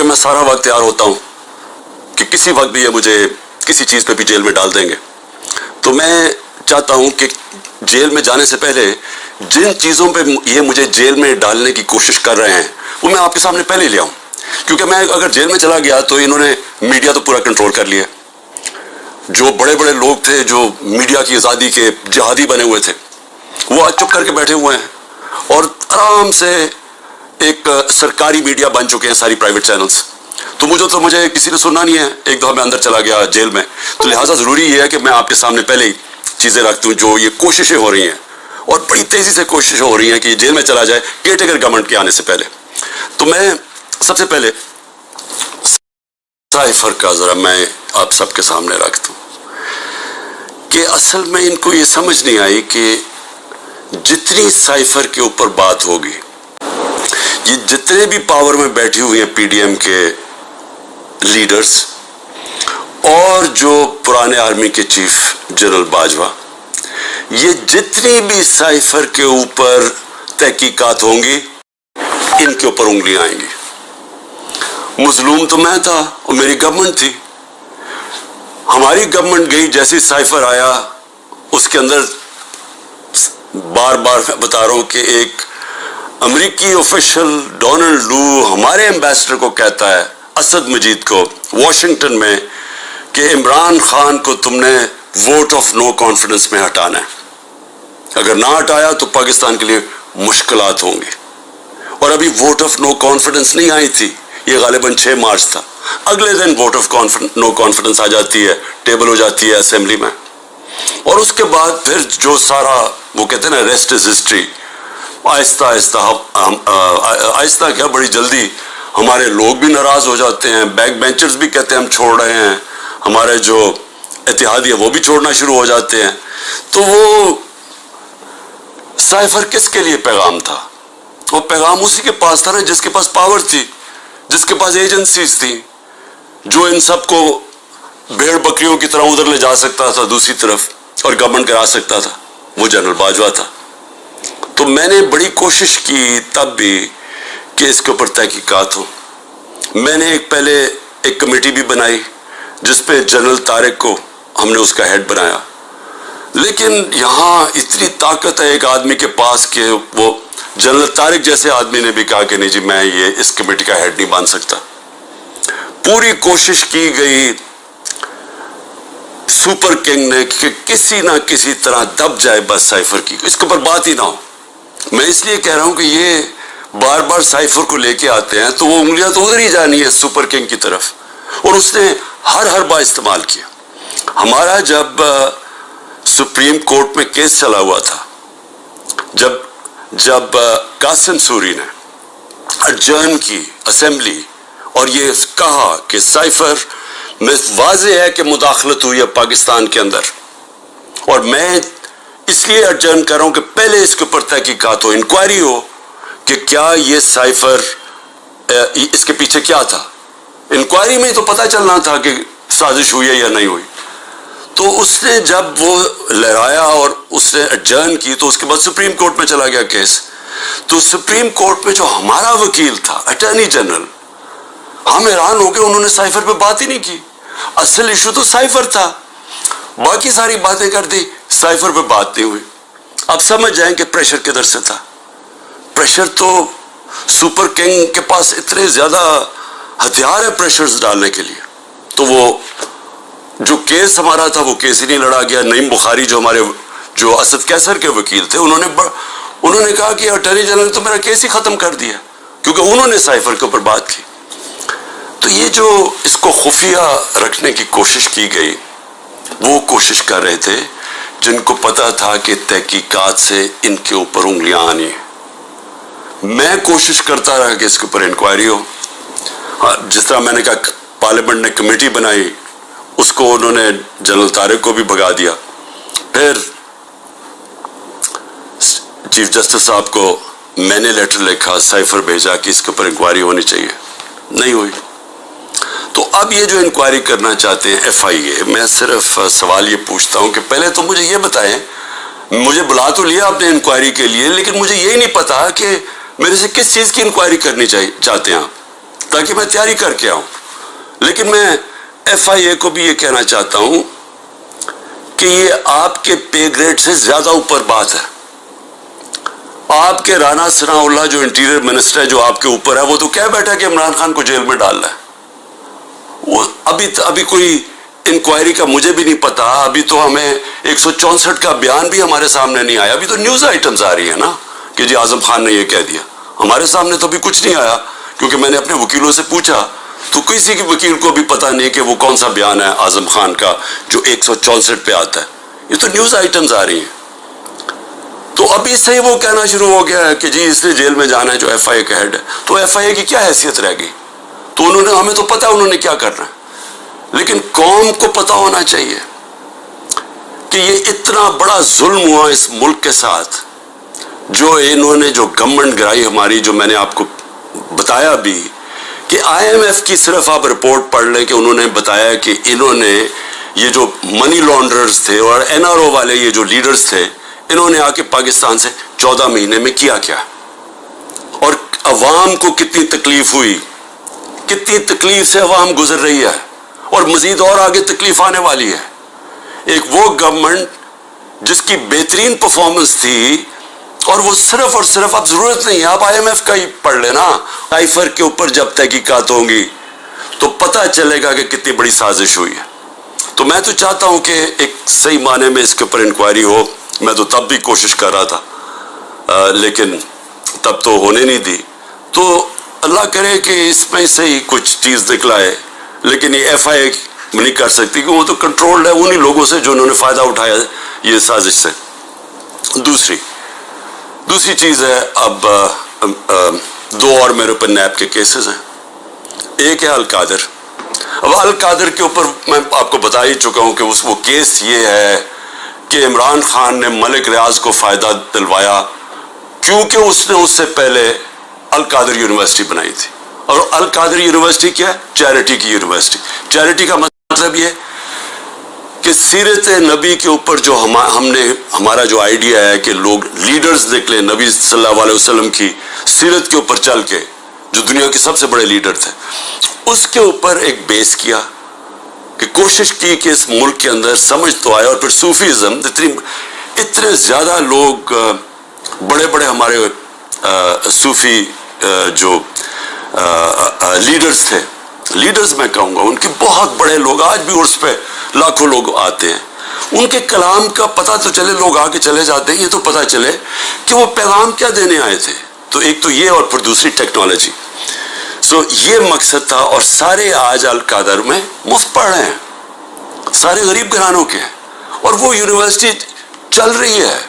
क्योंकि मैं सारा वक्त तैयार होता हूँ कि किसी वक्त भी ये मुझे किसी चीज़ पे भी जेल में डाल देंगे, तो मैं चाहता हूँ कि जेल में जाने से पहले जिन चीज़ों पे ये मुझे जेल में डालने की कोशिश कर रहे हैं वो मैं आपके सामने पहले ले आऊँ, क्योंकि मैं अगर जेल में चला गया तो इन्होंने मीडिया तो पूरा कंट्रोल कर लिया। जो बड़े बड़े लोग थे जो मीडिया की आज़ादी के जिहादी बने हुए थे वो आज चुप करके बैठे हुए हैं और आराम से एक सरकारी मीडिया बन चुके हैं सारी प्राइवेट चैनल्स। तो मुझे किसी ने सुनना नहीं है, एक दफ़ा मैं अंदर चला गया जेल में, तो लिहाजा ज़रूरी ये है कि मैं आपके सामने पहले ही चीज़ें रख दूँ। जो ये कोशिशें हो रही हैं और बड़ी तेज़ी से कोशिशें हो रही हैं कि जेल में चला जाए केयरटेकर गवर्नमेंट के आने से पहले, तो मैं सबसे पहले साइफर का ज़रा मैं आप सबके सामने रख दूँ कि असल में इनको ये समझ नहीं आई कि जितनी साइफर के ऊपर बात होगी, ये जितने भी पावर में बैठी हुई हैं पीडीएम के लीडर्स और जो पुराने आर्मी के चीफ जनरल बाजवा, ये जितनी भी साइफर के ऊपर तहकीकात होंगी इनके ऊपर उंगलियां आएंगी। मजलूम तो मैं था और मेरी गवर्नमेंट थी। हमारी गवर्नमेंट गई, जैसे साइफर आया उसके अंदर बार बार मैं बता रहा हूं कि एक अमेरिकी ऑफिशियल डोनाल्ड लू हमारे एम्बेसडर को कहता है, असद मजीद को, वॉशिंगटन में, कि इमरान खान को तुमने वोट ऑफ नो कॉन्फिडेंस में हटाना है, अगर ना हटाया तो पाकिस्तान के लिए मुश्किलात होंगी। और अभी वोट ऑफ नो कॉन्फिडेंस नहीं आई थी, ये गालिबन 6 मार्च था। अगले दिन वोट ऑफ नो कॉन्फिडेंस आ जाती है, टेबल हो जाती है असेंबली में, और उसके बाद फिर जो सारा वो कहते हैं ना rest is history, Aahista Aahista क्या बड़ी जल्दी हमारे लोग भी नाराज हो जाते हैं, बैक बेंचर्स भी कहते हैं हम छोड़ रहे हैं, हमारे जो इत्तेहादी है वो भी छोड़ना शुरू हो जाते हैं। तो वो साइफर किसके लिए पैगाम था? वो पैगाम उसी के पास था ना जिसके पास पावर थी, जिसके पास एजेंसीज थी, जो इन सबको भेड़ बकरियों की तरह उधर ले जा सकता था दूसरी तरफ और गवर्नमेंट करा सकता था, वो जनरल बाजवा था। तो मैंने बड़ी कोशिश की तब भी कि इसके ऊपर तहकीकात हो। मैंने पहले एक कमेटी भी बनाई जिसपे जनरल तारिक को हमने उसका हेड बनाया, लेकिन यहाँ इतनी ताकत है एक आदमी के पास कि वो जनरल तारिक जैसे आदमी ने भी कहा कि नहीं जी मैं ये इस कमेटी का हेड नहीं बन सकता। पूरी कोशिश की गई सुपर किंग ने कि किसी ना किसी तरह दब जाए बस साइफर की, इसके ऊपर बात ही ना हो। मैं इसलिए कह रहा हूं कि ये बार बार साइफर को लेके आते हैं तो वो उंगलियां तो उधर ही जानी है सुपर किंग की तरफ, और उसने हर बार इस्तेमाल किया। हमारा जब सुप्रीम कोर्ट में केस चला हुआ था, जब कासिम सूरी ने अडजर्न की असेंबली और ये कहा कि साइफर में वाज़ेह है कि मुदाखलत हुई है पाकिस्तान के अंदर, और मैं इसलिए अडजर्न कर रहा हूं कि पहले इसके ऊपर तहकीकात हो, इंक्वायरी हो कि क्या ये साइफर इसके पीछे क्या था। इंक्वायरी में तो पता चलना था कि साजिश हुई है या नहीं हुई। तो उसने जब वो लहराया और उसने अडजर्न की तो उसके बाद सुप्रीम कोर्ट में चला गया केस। तो सुप्रीम कोर्ट में जो हमारा वकील था अटॉर्नी जनरल, हम हैरान हो गए, उन्होंने साइफर पे बात ही नहीं की। असल इशू तो साइफर था, बाकी सारी बातें कर दी, साइफर पे बात नहीं हुई। अब समझ जाएं कि प्रेशर किधर से था। प्रेशर तो सुपर किंग के पास इतने ज्यादा हथियार है प्रेशर्स डालने के लिए। तो वो जो केस हमारा था वो केस ही नहीं लड़ा गया। नईम बुखारी जो असद कैसर के वकील थे, उन्होंने कहा कि अटॉर्नी जनरल ने तो मेरा केस ही खत्म कर दिया, क्योंकि उन्होंने साइफर के ऊपर बात की। तो ये जो इसको खुफिया रखने की कोशिश की गई, वो कोशिश कर रहे थे जिनको पता था कि तहकीकात से इनके ऊपर उंगलियां आनी है। मैं कोशिश करता रहा कि इसके ऊपर इंक्वायरी हो। जिस तरह मैंने कहा पार्लियामेंट ने कमेटी बनाई, उसको उन्होंने जनरल तारिक को भी भगा दिया। फिर चीफ जस्टिस साहब को मैंने लेटर लिखा, साइफर भेजा कि इसके ऊपर इंक्वायरी होनी चाहिए, नहीं हुई। तो अब ये जो इंक्वायरी करना चाहते हैं FIA, मैं सिर्फ सवाल ये पूछता हूं कि पहले तो मुझे ये बताएं, मुझे बुला तो लिया आपने इंक्वायरी के लिए, लेकिन मुझे ये नहीं पता कि मेरे से किस चीज़ की इंक्वायरी करनी चाहते हैं आप। تاکہ میں تیاری کر کے آؤں. لیکن میں FIA کو بھی یہ کہنا چاہتا ہوں کہ یہ آپ کے پے گریڈ سے زیادہ اوپر بات ہے. آپ کے رانا ثناء اللہ جو انٹیریئر منسٹر ہے جو آپ کے اوپر ہے، وہ تو کہہ بیٹھا کہ عمران خان کو جیل میں ڈالنا ہے. وہ ابھی کوئی انکوائری کا مجھے بھی نہیں پتا. ابھی تو ہمیں 164 کا بیان بھی ہمارے سامنے نہیں آیا. ابھی تو نیوز آئٹمز آ رہی ہے نا کہ جی اعظم خان نے یہ کہہ دیا. ہمارے سامنے تو ابھی کچھ نہیں آیا، کیونکہ میں نے اپنے وکیلوں سے پوچھا تو کسی کے وکیل کو بھی پتا نہیں کہ وہ کون سا بیان ہے اعظم خان کا جو 164 پہ آتا ہے. یہ تو نیوز آئٹمز آ رہی ہیں. تو ابھی سے ہی وہ کہنا شروع ہو گیا ہے کہ جی اس نے جیل میں جانا ہے جو FIA کا ہیڈ ہے. تو FIA کی کیا حیثیت رہ گئی؟ تو ہمیں تو پتا انہوں نے کیا کرنا ہے، لیکن قوم کو پتا ہونا چاہیے کہ یہ اتنا بڑا ظلم ہوا اس ملک کے ساتھ. جو انہوں نے جو گورنمنٹ گرائی ہماری، جو میں نے آپ کو بتایا بھی کہ IMF کی صرف آپ رپورٹ پڑھ لیں کہ انہوں نے بتایا کہ انہوں نے یہ جو منی لانڈررز تھے اور NRO والے یہ جو لیڈرز تھے، انہوں نے آ کے پاکستان سے 14 مہینے میں کیا اور عوام کو کتنی تکلیف ہوئی، کتنی تکلیف سے عوام گزر رہی ہے اور مزید اور آگے تکلیف آنے والی ہے. ایک وہ گورنمنٹ جس کی بہترین پرفارمنس تھی، اور وہ صرف اور صرف، اب ضرورت نہیں ہے آپ IMF کا ہی پڑھ لینا. سائفر کے اوپر جب تحقیقات ہوں گی تو پتہ چلے گا کہ کتنی بڑی سازش ہوئی ہے. تو میں تو چاہتا ہوں کہ ایک صحیح معنی میں اس کے اوپر انکوائری ہو. میں تو تب بھی کوشش کر رہا تھا لیکن تب تو ہونے نہیں دی. تو اللہ کرے کہ اس میں سے ہی کچھ چیز نکلائے. لیکن یہ FIA نہیں کر سکتی کہ وہ تو کنٹرولڈ ہے انہی لوگوں سے جو انہوں نے فائدہ اٹھایا یہ سازش سے. دوسری چیز ہے، اب 2 اور میرے اوپر نیب کے کیسز ہیں. ایک ہے القادر. اب القادر کے اوپر میں آپ کو بتا ہی چکا ہوں کہ وہ کیس یہ ہے کہ عمران خان نے ملک ریاض کو فائدہ دلوایا کیونکہ اس نے اس سے پہلے القادر یونیورسٹی بنائی تھی. اور القادر یونیورسٹی کیا ہے؟ چیریٹی کی یونیورسٹی. چیریٹی کا مطلب یہ کہ سیرت نبی کے اوپر جو ہمارا جو آئیڈیا ہے کہ لوگ لیڈرز نکلے نبی صلی اللہ علیہ وسلم کی سیرت کے اوپر چل کے، جو دنیا کے سب سے بڑے لیڈر تھے، اس کے اوپر ایک بیس کیا کہ کوشش کی کہ اس ملک کے اندر سمجھ تو آئے. اور پھر صوفیزم، اتنے زیادہ لوگ بڑے بڑے ہمارے صوفی جو لیڈرز تھے، لیڈرز میں کہوں گا، ان کے بہت بڑے لوگ آج بھی عرس پہ لاکھوں لوگ آتے ہیں. ان کے کلام کا پتہ تو چلے، لوگ آ کے چلے جاتے ہیں، یہ تو پتہ چلے کہ وہ پیغام کیا دینے آئے تھے. تو ایک تو یہ، اور پھر دوسری ٹیکنالوجی. یہ مقصد تھا. اور سارے آج القادر میں مفت پڑھ رہے ہیں، سارے غریب گھرانوں کے ہیں، اور وہ یونیورسٹی چل رہی ہے.